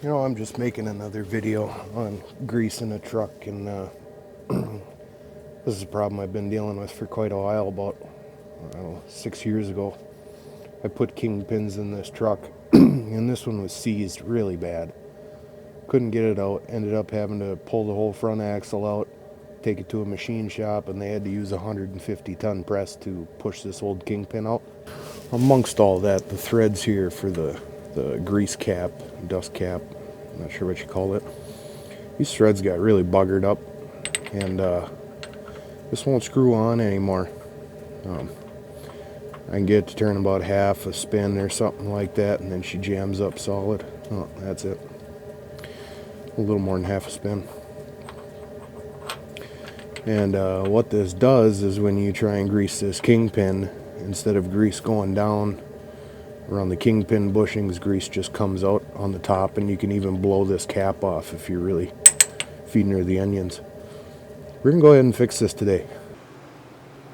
You know, I'm just making another video on greasing a truck, and this is a problem I've been dealing with for quite a while. About, I don't know, 6 years ago, I put Kingpins in this truck, and this one was seized really bad. Couldn't get it out, ended up having to pull the whole front axle out, take it to a machine shop, and they had to use a 150-ton press to push this old Kingpin out. Amongst all that, the threads here for the grease cap, dust cap, I'm not sure what you call it, these threads got really buggered up, and this won't screw on anymore. I can get it to turn about half a spin or something like that, and then she jams up solid. Oh, that's it. A little more than half a spin. And what this does is when you try and grease this Kingpin, instead of grease going down around the Kingpin bushings, grease just comes out on the top, and you can even blow this cap off if you're really feeding her the onions. We're gonna go ahead and fix this today.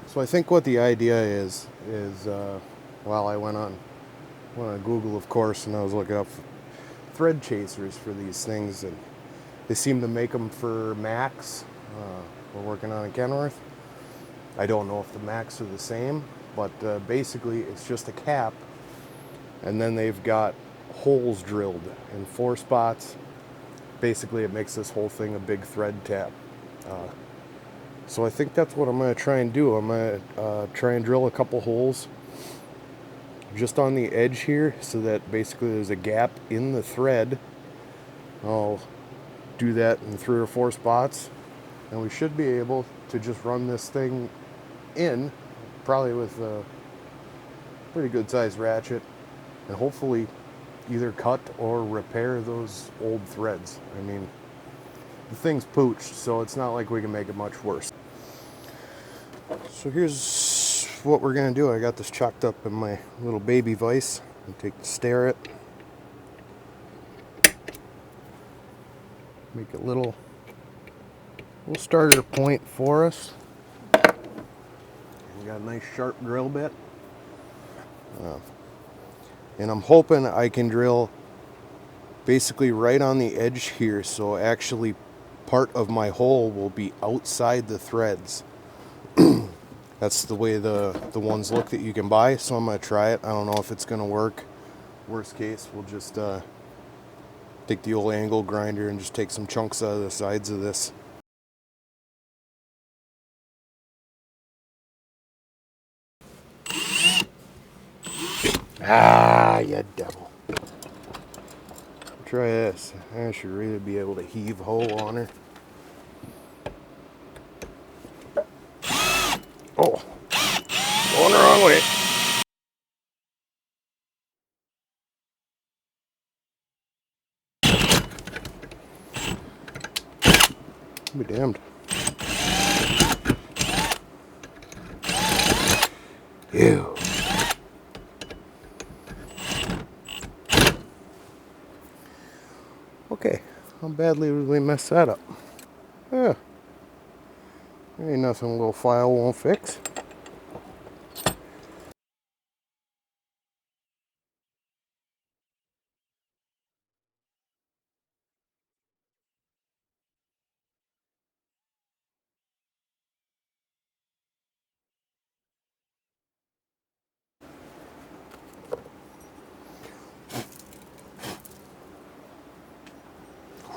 So I think what the idea is well, I went on Google, of course, and I was looking up thread chasers for these things, and they seem to make them for Macs. We're working on a Kenworth. I don't know if the Macs are the same, but basically it's just a cap, and then they've got holes drilled in 4 spots. Basically it makes this whole thing a big thread tap. So I think that's what I'm going to try and do. I'm going to try and drill a couple holes just on the edge here, so that basically there's a gap in the thread. I'll do that in 3 or 4 spots, and we should be able to just run this thing in, probably with a pretty good sized ratchet, and hopefully either cut or repair those old threads. I mean, the thing's pooched, so it's not like we can make it much worse. So here's what we're gonna do. I got this chalked up in my little baby vise. I'll take the stare it, make a little starter point for us. We got a nice sharp drill bit, and I'm hoping I can drill basically right on the edge here, so actually part of my hole will be outside the threads. That's the way the ones look that you can buy, so I'm going to try it. I don't know if it's going to work. Worst case, we'll just take the old angle grinder and just take some chunks out of the sides of this. Ah, you devil. Try this. I should really be able to heave hoe on her. Oh, going the wrong way. Be damned. Ew. Okay, how badly did we mess that up? Yeah. Ain't nothing a little file won't fix.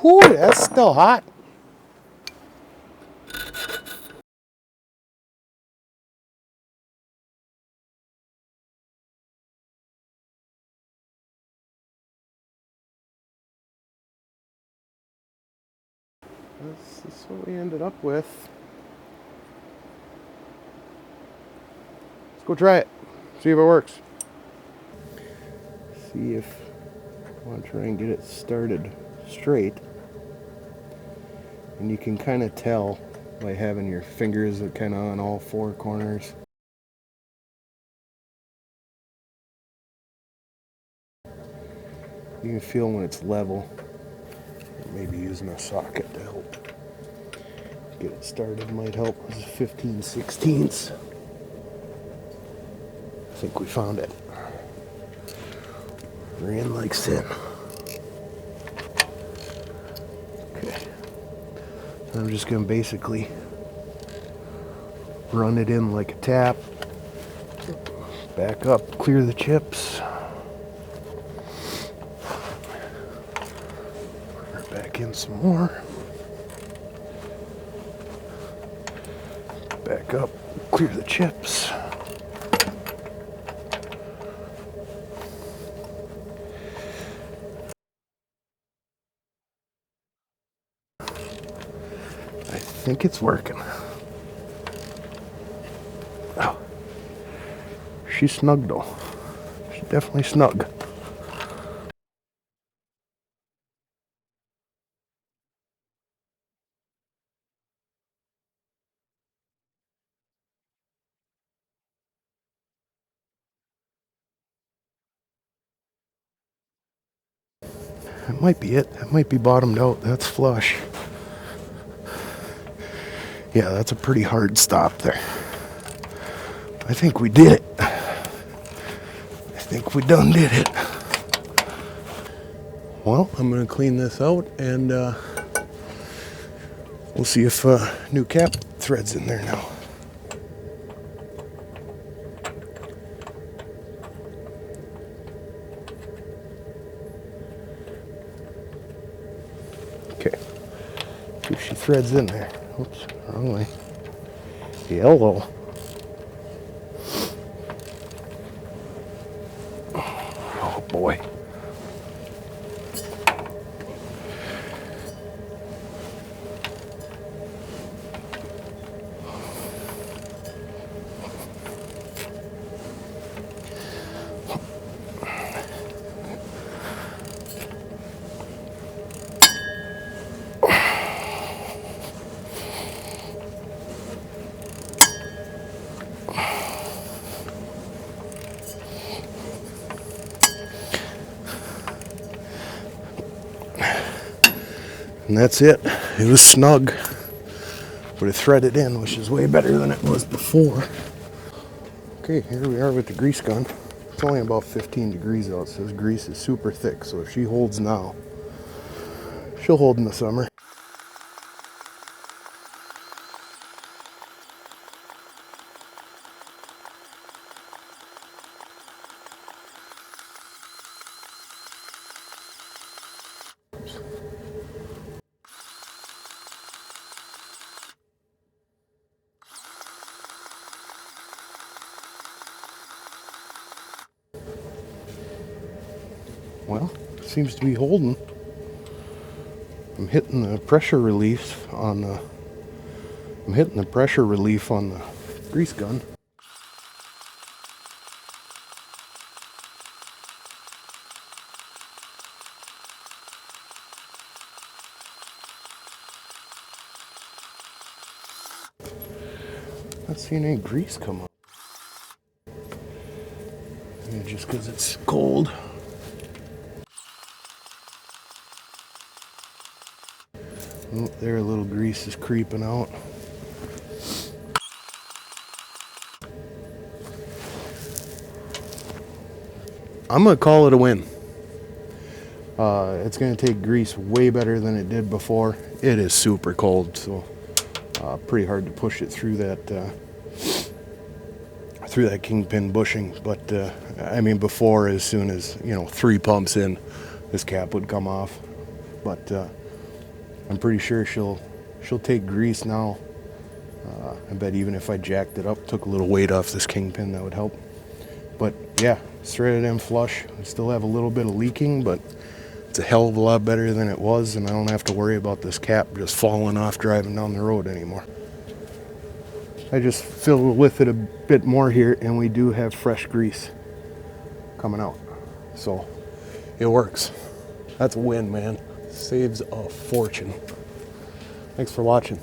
Whew, that's still hot. This is what we ended up with. Let's go try it. See if it works. See if I want to try and get it started straight. And you can kind of tell by having your fingers kind of on all 4 corners. You can feel when it's level. Maybe using a socket to help get it started might help. This is 15/16. I think we found it. We're in like sin. I'm just going to basically run it in like a tap. Back up, clear the chips. Run it back in some more. Back up, clear the chips. I think it's working. Oh, she's snug though. She's definitely snug. That might be it. That might be bottomed out. That's flush. Yeah, that's a pretty hard stop there. I think we did it. I think we done did it. Well, I'm going to clean this out and we'll see if new cap thread's in there now. Okay. See if she threads in there. Oops, wrong way. Yellow. Oh boy. And that's it. It was snug, but it threaded in, which is way better than it was before. Okay, here we are with the grease gun. It's only about 15 degrees out, so this grease is super thick. So if she holds now, she'll hold in the summer. Well, it seems to be holding. I'm hitting the pressure relief on the grease gun. Not seeing any grease come up. Maybe just because it's cold. Oh, there, a little grease is creeping out. I'm gonna call it a win. It's gonna take grease way better than it did before. It is super cold, so pretty hard to push it through that Kingpin bushing. But I mean, before, as soon as 3 pumps in, this cap would come off. But I'm pretty sure she'll take grease now. I bet even if I jacked it up, took a little weight off this Kingpin, that would help. But yeah, threaded in flush. I still have a little bit of leaking, but it's a hell of a lot better than it was, and I don't have to worry about this cap just falling off driving down the road anymore. I just fill with it a bit more here, and we do have fresh grease coming out. So it works. That's a win, man. Saves a fortune. Thanks for watching.